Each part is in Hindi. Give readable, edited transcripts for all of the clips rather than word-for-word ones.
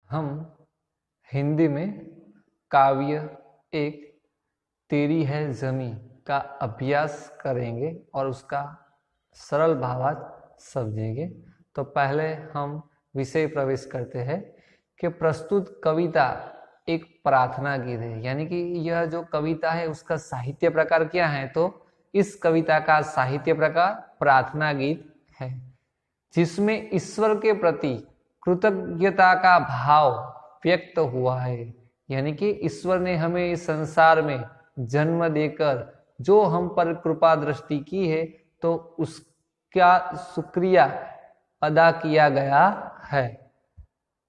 हम हिंदी में काव्य एक तेरी है ज़मीं का अभ्यास करेंगे और उसका सरल भावार्थ समझेंगे। तो पहले हम विषय प्रवेश करते हैं कि प्रस्तुत कविता एक प्रार्थना गीत है, यानी कि यह जो कविता है उसका साहित्य प्रकार क्या है, तो इस कविता का साहित्य प्रकार प्रार्थना गीत है, जिसमें ईश्वर के प्रति कृतज्ञता का भाव व्यक्त हुआ है। यानी कि ईश्वर ने हमें इस संसार में जन्म देकर जो हम पर कृपा दृष्टि की है, तो उसका शुक्रिया अदा किया गया है।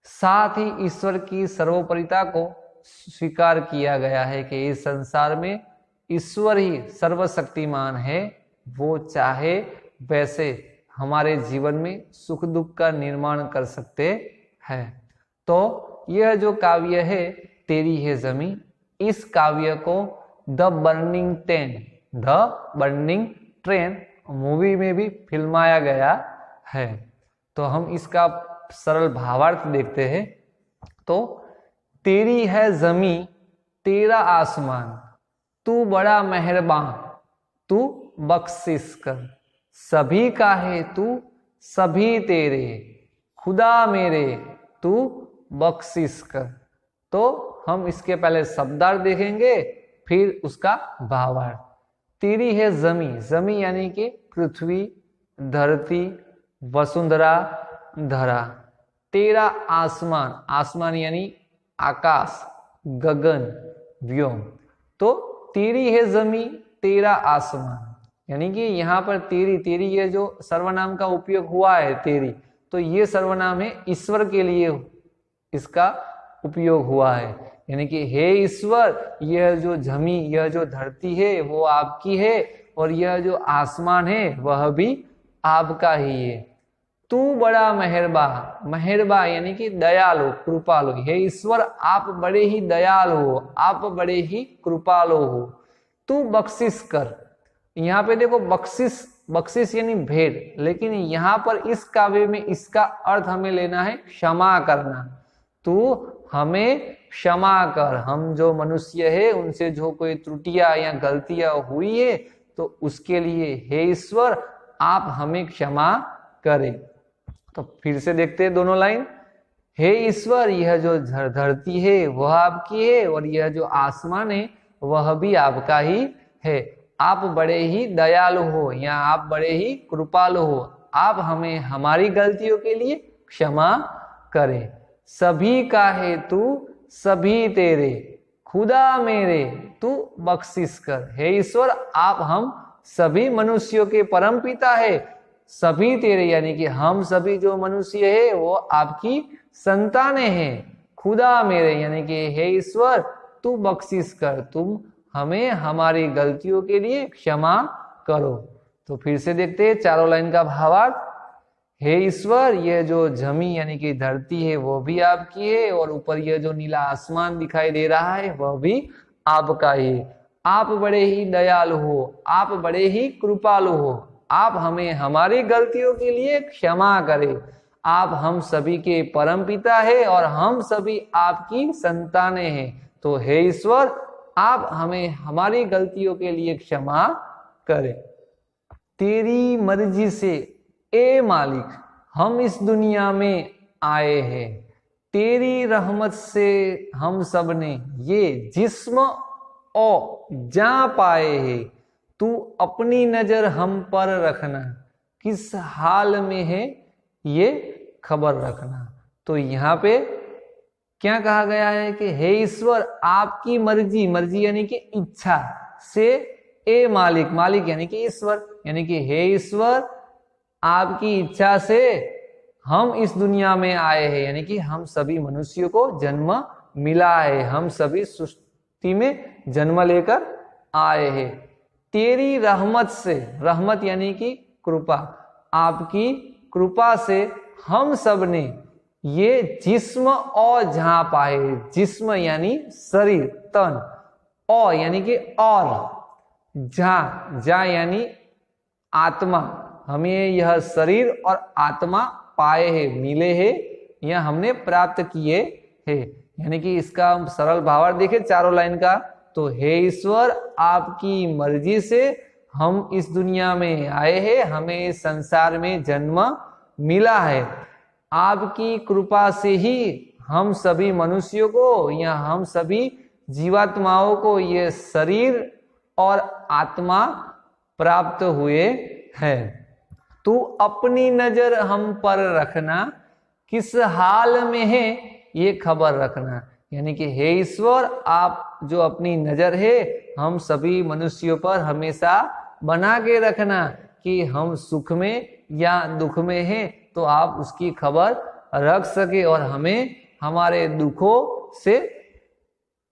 साथ ही ईश्वर की सर्वोपरिता को स्वीकार किया गया है कि इस संसार में ईश्वर ही सर्वशक्तिमान है, वो चाहे वैसे हमारे जीवन में सुख दुख का निर्माण कर सकते हैं। तो यह जो काव्य है तेरी है ज़मीं, इस काव्य को द बर्निंग ट्रेन मूवी में भी फिल्माया गया है। तो हम इसका सरल भावार्थ देखते हैं। तो तेरी है ज़मीं तेरा आसमान, तू बड़ा मेहरबान तू बख्शिश कर, सभी का है तू सभी तेरे, खुदा मेरे तू बख्शिश कर। तो हम इसके पहले शब्दार्थ देखेंगे, फिर उसका भावार्थ। तेरी है ज़मीं, ज़मीं यानी कि पृथ्वी, धरती, वसुंधरा, धरा। तेरा आसमान, आसमान यानी आकाश, गगन, व्योम। तो तेरी है ज़मीं तेरा आसमान, यानी कि यहाँ पर तेरी ये जो सर्वनाम का उपयोग हुआ है तेरी, तो ये सर्वनाम है ईश्वर के लिए इसका उपयोग हुआ है। यानी कि हे ईश्वर, यह जो ज़मीं, यह जो धरती है वो आपकी है, और यह जो आसमान है वह भी आपका ही है। तू बड़ा मेहरबा यानी कि दयालु, कृपालु। हे ईश्वर, आप बड़े ही दयालु हो, आप बड़े ही कृपालु हो। तू बख्शिश कर, यहाँ पे देखो बख्शिश यानी भेंट, लेकिन यहाँ पर इस काव्य में इसका अर्थ हमें लेना है क्षमा करना। तू हमें क्षमा कर, हम जो मनुष्य है उनसे जो कोई त्रुटियां या गलतियां हुई है, तो उसके लिए हे ईश्वर आप हमें क्षमा करें। तो फिर से देखते हैं दोनों लाइन। हे ईश्वर, यह जो धरती है वह आपकी है, और यह जो आसमान है वह भी आपका ही है। आप बड़े ही दयालु हो या आप बड़े ही कृपालु हो, आप हमें हमारी गलतियों के लिए क्षमा करें। सभी का है तू सभी तेरे, खुदा मेरे तू बख्शिश कर। हे ईश्वर, आप हम सभी मनुष्यों के परम पिता है, सभी तेरे यानी कि हम सभी जो मनुष्य है वो आपकी संतानें हैं। खुदा मेरे यानी कि हे ईश्वर तू बख्शिश कर, तुम हमें हमारी गलतियों के लिए क्षमा करो। तो फिर से देखते हैं चारों लाइन का भावार्थ। हे ईश्वर, यह जो ज़मीं यानी कि धरती है वो भी आपकी है, और ऊपर यह जो नीला आसमान दिखाई दे रहा है वह भी आपका ही है। आप बड़े ही दयालु हो, आप बड़े ही कृपालु हो, आप हमें हमारी गलतियों के लिए क्षमा करें। आप हम सभी के परम पिता है और हम सभी आपकी संतानें हैं। तो हे ईश्वर, आप हमें हमारी गलतियों के लिए क्षमा करें। तेरी मर्जी से ए मालिक हम इस दुनिया में आए हैं, तेरी रहमत से हम सब ने ये जिस्म और जान पाए हैं। तू अपनी नजर हम पर रखना, किस हाल में है ये खबर रखना। तो यहाँ पे क्या कहा गया है कि हे ईश्वर, आपकी मर्जी यानी कि इच्छा से ए मालिक यानी कि ईश्वर, यानी कि हे ईश्वर आपकी इच्छा से हम इस दुनिया में आए हैं, यानी कि हम सभी मनुष्यों को जन्म मिला है, हम सभी सृष्टि में जन्म लेकर आए हैं। तेरी रहमत से, रहमत यानी कि कृपा, आपकी कृपा से हम सब ने ये जिस्म और जहां पाए। जिस्म यानी शरीर, तन, और यानी कि और जा यानी आत्मा, हमें यह शरीर और आत्मा पाए हैं, मिले हैं या हमने प्राप्त किए है। यानी कि इसका सरल भावार्थ देखें चारों लाइन का, तो हे ईश्वर आपकी मर्जी से हम इस दुनिया में आए हैं, हमें इस संसार में जन्म मिला है। आपकी कृपा से ही हम सभी मनुष्यों को या हम सभी जीवात्माओं को ये शरीर और आत्मा प्राप्त हुए हैं। तू अपनी नजर हम पर रखना, किस हाल में है ये खबर रखना। यानी कि हे ईश्वर आप जो अपनी नजर है हम सभी मनुष्यों पर हमेशा बना के रखना कि हम सुख में या दुख में हैं, तो आप उसकी खबर रख सके और हमें हमारे दुखों से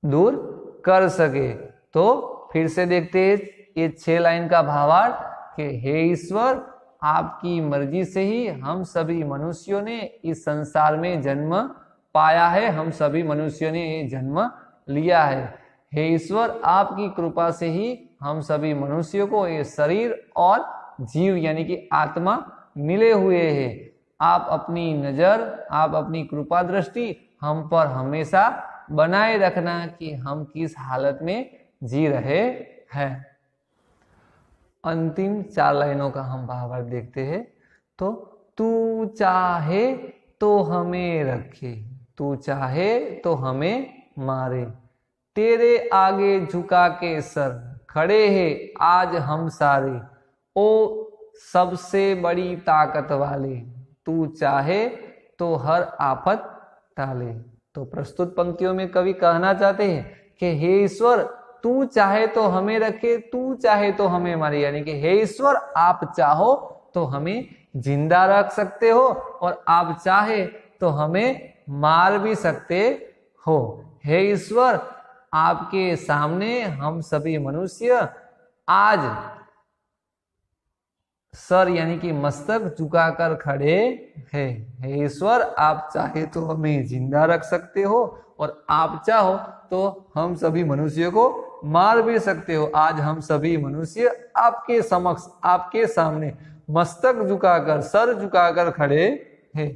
दूर कर सके। तो फिर से देखते हैं ये 6 लाइन का भावार्थ कि हे ईश्वर आपकी मर्जी से ही हम सभी मनुष्यों ने इस संसार में जन्म पाया है, हम सभी मनुष्यों ने ये जन्म लिया है। हे ईश्वर आपकी कृपा से ही हम सभी मनुष्यों को ये शरीर और जीव यानी कि आत्मा मिले हुए हैं। आप अपनी नजर, आप अपनी कृपा दृष्टि हम पर हमेशा बनाए रखना कि हम किस हालत में जी रहे हैं। अंतिम 4 लाइनों का हम भावार्थ देखते हैं। तो तू चाहे तो हमें रखे, तू चाहे तो हमें मारे, तेरे आगे झुका के सर खड़े हैं आज हम सारे, ओ सबसे बड़ी ताकत वाले, तू चाहे तो हर आफत टाले। तो प्रस्तुत पंक्तियों में कवि कहना चाहते हैं कि हे ईश्वर तू चाहे तो हमें रखे, तू चाहे तो हमें मारे। यानी कि हे ईश्वर आप चाहो तो हमें जिंदा रख सकते हो और आप चाहे तो हमें मार भी सकते हो। हे ईश्वर आपके सामने हम सभी मनुष्य आज सर यानी कि मस्तक झुकाकर खड़े हैं। हे ईश्वर आप चाहे तो हमें जिंदा रख सकते हो और आप चाहो तो हम सभी मनुष्यों को मार भी सकते हो। आज हम सभी मनुष्य आपके समक्ष, आपके सामने मस्तक झुकाकर, सर झुकाकर खड़े हैं।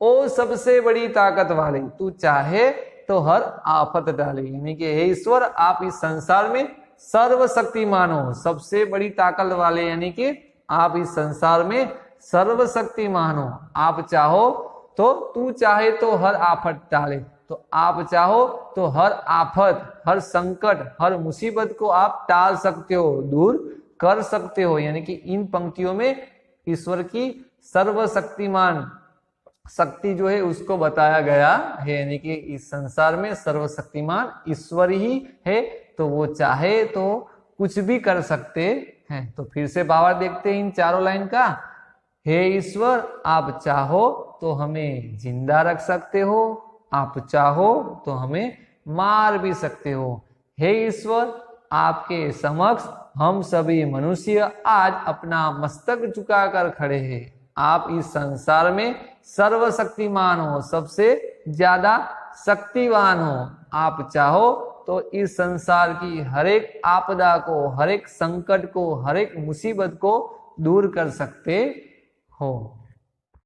ओ सबसे बड़ी ताकत वाले, तू चाहे तो हर आफत डाले। यानी कि हे ईश्वर आप इस संसार में सर्वशक्तिमान हो, सबसे बड़ी ताकत वाले, यानी कि आप इस संसार में सर्वशक्तिमान हो। आप चाहो तो, तू चाहे तो हर आफत टाले, तो आप चाहो तो हर आफत, हर संकट, हर मुसीबत को आप टाल सकते हो, दूर कर सकते हो। यानी कि इन पंक्तियों में ईश्वर की सर्वशक्तिमान शक्ति जो है उसको बताया गया है। यानी कि इस संसार में सर्वशक्तिमान ईश्वर ही है, तो वो चाहे तो कुछ भी कर सकते हैं। तो फिर से भावार्थ देखते हैं इन 4 लाइन का। हे ईश्वर आप चाहो तो हमें जिंदा रख सकते हो, आप चाहो तो हमें मार भी सकते हो। हे ईश्वर आपके समक्ष हम सभी मनुष्य आज अपना मस्तक झुकाकर खड़े हैं। आप इस संसार में सर्वशक्तिमान हो, सबसे ज्यादा शक्तिवान हो। आप चाहो तो इस संसार की हर एक आपदा को, हर एक संकट को, हर एक मुसीबत को दूर कर सकते हो।